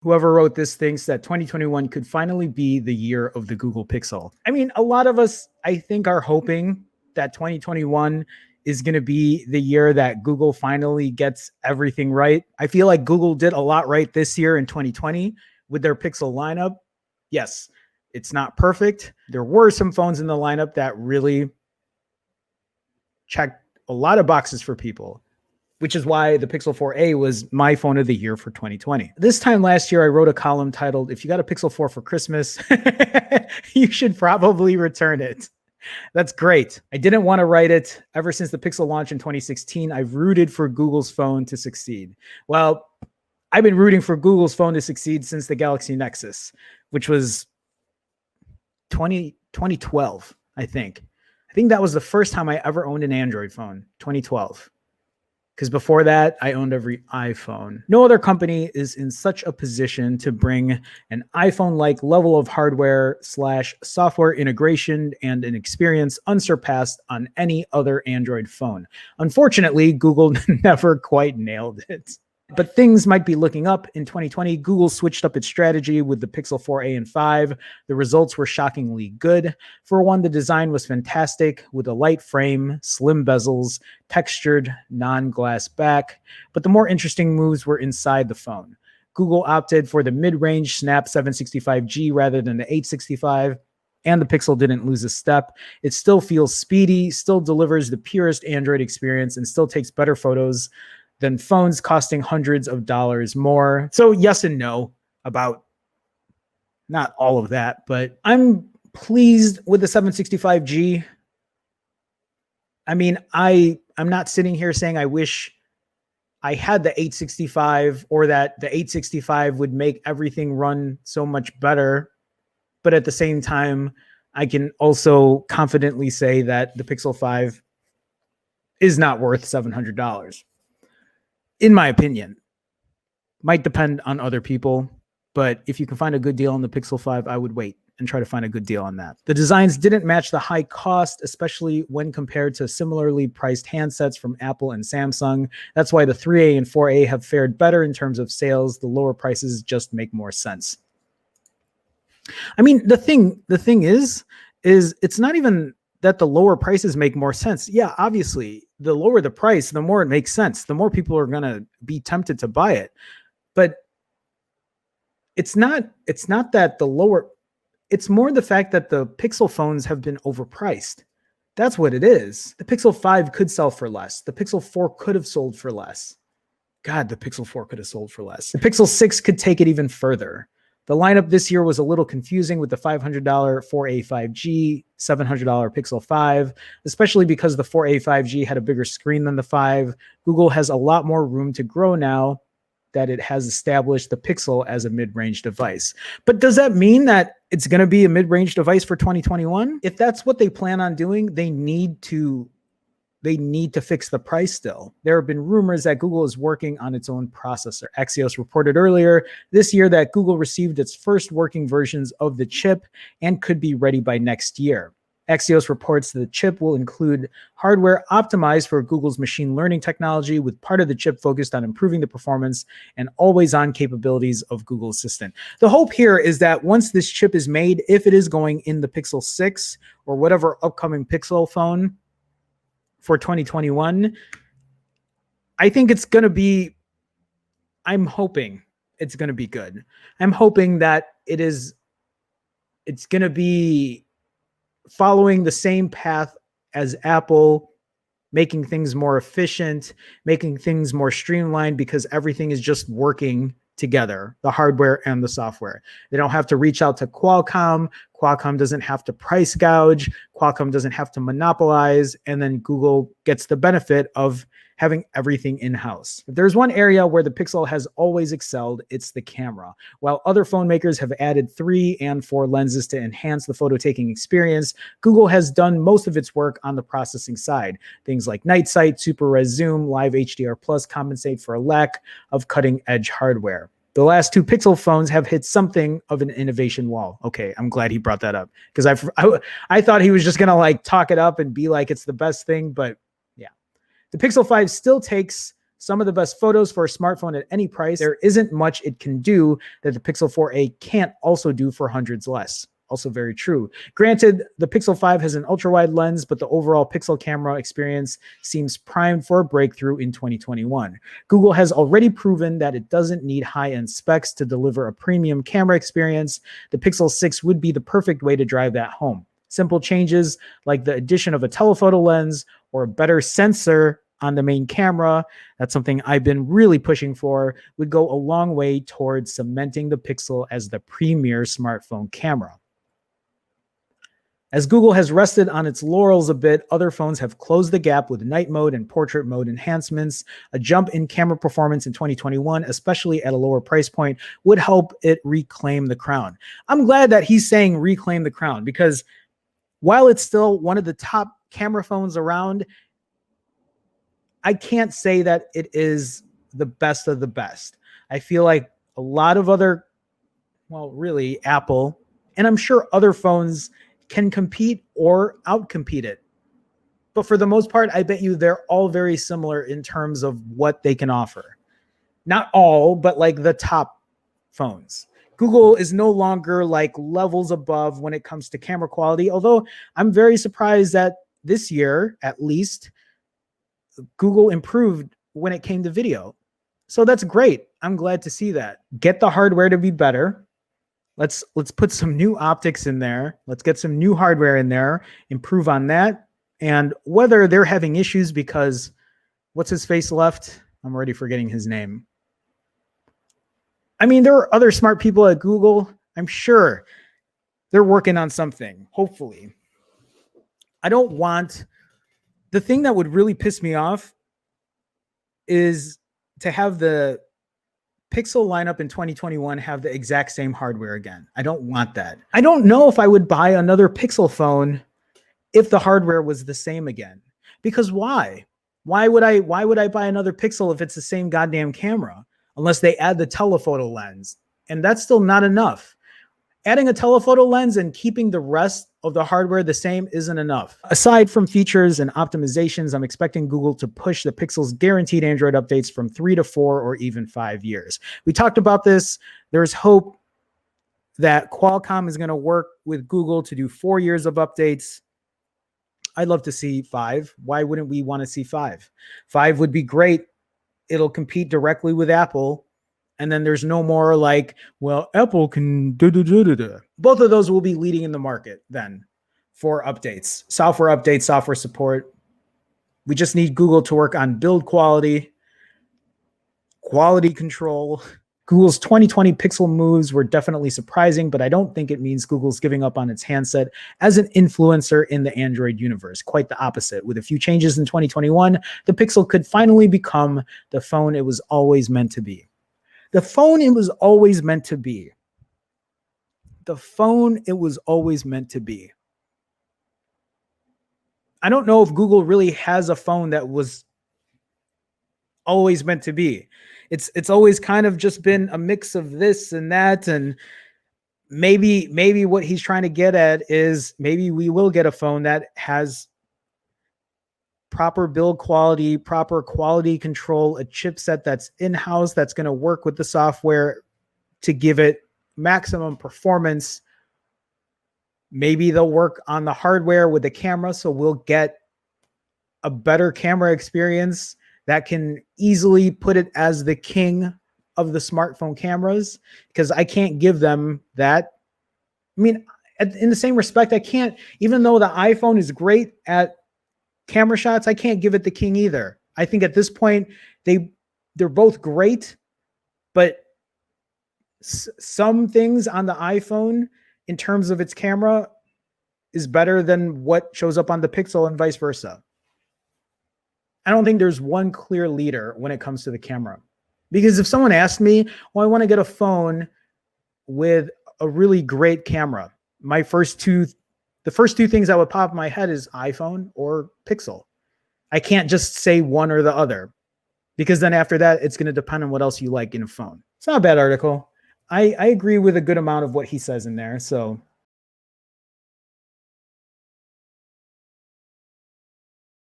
Whoever wrote this thinks that 2021 could finally be the year of the Google Pixel. I mean, a lot of us, I think, are hoping that 2021 is going to be the year that Google finally gets everything right. I feel like Google did a lot right this year in 2020 with their Pixel lineup. Yes, it's not perfect. There were some phones in the lineup that really checked a lot of boxes for people, which is why the Pixel 4a was my phone of the year for 2020. This time last year, I wrote a column titled, "If you got a Pixel 4 for Christmas, you should probably return it." That's great. I didn't want to write it. Ever since the Pixel launch in 2016, I've rooted for Google's phone to succeed. Well, I've been rooting for Google's phone to succeed since the Galaxy Nexus, which was 2012, I think. I think that was the first time I ever owned an Android phone, 2012. Because before that, I owned every iPhone. No other company is in such a position to bring an iPhone-like level of hardware/software integration and an experience unsurpassed on any other Android phone. Unfortunately, Google never quite nailed it. But things might be looking up. In 2020, Google switched up its strategy with the Pixel 4a and 5. The results were shockingly good. For one, the design was fantastic with a light frame, slim bezels, textured, non-glass back. But the more interesting moves were inside the phone. Google opted for the mid-range Snap 765G rather than the 865. And the Pixel didn't lose a step. It still feels speedy, still delivers the purest Android experience, and still takes better photos than phones costing hundreds of dollars more. So yes and no about not all of that, but I'm pleased with the 765G. I mean, I'm not sitting here saying I wish I had the 865 or that the 865 would make everything run so much better. But at the same time, I can also confidently say that the Pixel 5 is not worth $700. In my opinion. Might depend on other people, but if you can find a good deal on the Pixel 5, I would wait and try to find a good deal on that. The designs didn't match the high cost, especially when compared to similarly priced handsets from Apple and Samsung. That's why the 3A and 4A have fared better in terms of sales. The lower prices just make more sense. I mean, the thing is it's not even that the lower prices make more sense. Yeah, obviously, the lower the price, the more it makes sense. The more people are going to be tempted to buy it. But it's not that the lower, it's more the fact that the Pixel phones have been overpriced. That's what it is. The Pixel 5 could sell for less. The Pixel 4 could have sold for less. God, the Pixel 4 could have sold for less. The Pixel 6 could take it even further. The lineup this year was a little confusing with the $500 4a 5G, $700 Pixel 5, especially because the 4a 5G had a bigger screen than the 5. Google has a lot more room to grow now that it has established the Pixel as a mid-range device. But does that mean that it's going to be a mid-range device for 2021? If that's what they plan on doing, they need to fix the price still. There have been rumors that Google is working on its own processor. Axios reported earlier this year that Google received its first working versions of the chip and could be ready by next year. Axios reports the chip will include hardware optimized for Google's machine learning technology, with part of the chip focused on improving the performance and always-on capabilities of Google Assistant. The hope here is that once this chip is made, if it is going in the Pixel 6 or whatever upcoming Pixel phone for 2021, I think it's going to be, I'm hoping it's going to be good. I'm hoping that it's going to be following the same path as Apple, making things more efficient, making things more streamlined, because everything is just working together, the hardware and the software. They don't have to reach out to Qualcomm. Qualcomm doesn't have to price gouge. Qualcomm doesn't have to monopolize. And then Google gets the benefit of having everything in-house. If there's one area where the Pixel has always excelled, it's the camera. While other phone makers have added 3 and 4 lenses to enhance the photo-taking experience, Google has done most of its work on the processing side. Things like night sight, super res zoom, live HDR plus compensate for a lack of cutting-edge hardware. The last 2 Pixel phones have hit something of an innovation wall. Okay, I'm glad he brought that up, because I thought he was just gonna talk it up and be like it's the best thing, but yeah. The Pixel 5 still takes some of the best photos for a smartphone at any price. There isn't much it can do that the Pixel 4a can't also do for hundreds less. Also very true. Granted, the Pixel 5 has an ultra-wide lens, but the overall Pixel camera experience seems primed for a breakthrough in 2021. Google has already proven that it doesn't need high-end specs to deliver a premium camera experience. The Pixel 6 would be the perfect way to drive that home. Simple changes like the addition of a telephoto lens or a better sensor on the main camera, that's something I've been really pushing for, would go a long way towards cementing the Pixel as the premier smartphone camera. As Google has rested on its laurels a bit, other phones have closed the gap with night mode and portrait mode enhancements. A jump in camera performance in 2021, especially at a lower price point, would help it reclaim the crown. I'm glad that he's saying reclaim the crown, because while it's still one of the top camera phones around, I can't say that it is the best of the best. I feel like a lot of other, well, really Apple, and I'm sure other phones can compete or outcompete it. But for the most part, I bet you they're all very similar in terms of what they can offer. Not all, but like the top phones. Google is no longer like levels above when it comes to camera quality, although I'm very surprised that this year, at least, Google improved when it came to video. So that's great. I'm glad to see that. Get the hardware to be better. Let's put some new optics in there. Let's get some new hardware in there, improve on that. And whether they're having issues because what's his face left? I'm already forgetting his name. I mean, there are other smart people at Google. I'm sure they're working on something, hopefully. I don't want, the thing that would really piss me off is to have the Pixel lineup in 2021 have the exact same hardware again. I don't want that. I don't know if I would buy another Pixel phone if the hardware was the same again. Because why? Why would I buy another Pixel if it's the same goddamn camera? Unless they add the telephoto lens. And that's still not enough. Adding a telephoto lens and keeping the rest of the hardware the same isn't enough. Aside from features and optimizations, I'm expecting Google to push the Pixel's guaranteed Android updates from 3 to 4 or even 5 years. We talked about this. There's hope that Qualcomm is going to work with Google to do 4 years of updates. I'd love to see 5. Why wouldn't we want to see 5? 5 would be great. It'll compete directly with Apple. And then there's no more like, well, Apple can do. Both of those will be leading in the market then for updates, software support. We just need Google to work on build quality, quality control. Google's 2020 Pixel moves were definitely surprising, but I don't think it means Google's giving up on its handset as an influencer in the Android universe. Quite the opposite. With a few changes in 2021, the Pixel could finally become the phone it was always meant to be. The phone it was always meant to be. The phone it was always meant to be. I don't know if Google really has a phone that was always meant to be. It's always kind of just been a mix of this and that, and maybe what he's trying to get at is maybe we will get a phone that has proper build quality, proper quality control, a chipset that's in-house that's going to work with the software to give it maximum performance. Maybe they'll work on the hardware with the camera, so we'll get a better camera experience that can easily put it as the king of the smartphone cameras, because I can't give them that. I mean, in the same respect, I can't, even though the iPhone is great at camera shots, I can't give it the king either. I think at this point they're both great, but some things on the iPhone in terms of its camera is better than what shows up on the Pixel and vice versa. I don't think there's one clear leader when it comes to the camera. Because if someone asked me, well, I want to get a phone with a really great camera, the first two things that would pop in my head is iPhone or Pixel. I can't just say one or the other, because then after that, it's going to depend on what else you like in a phone. It's not a bad article. I agree with a good amount of what he says in there. So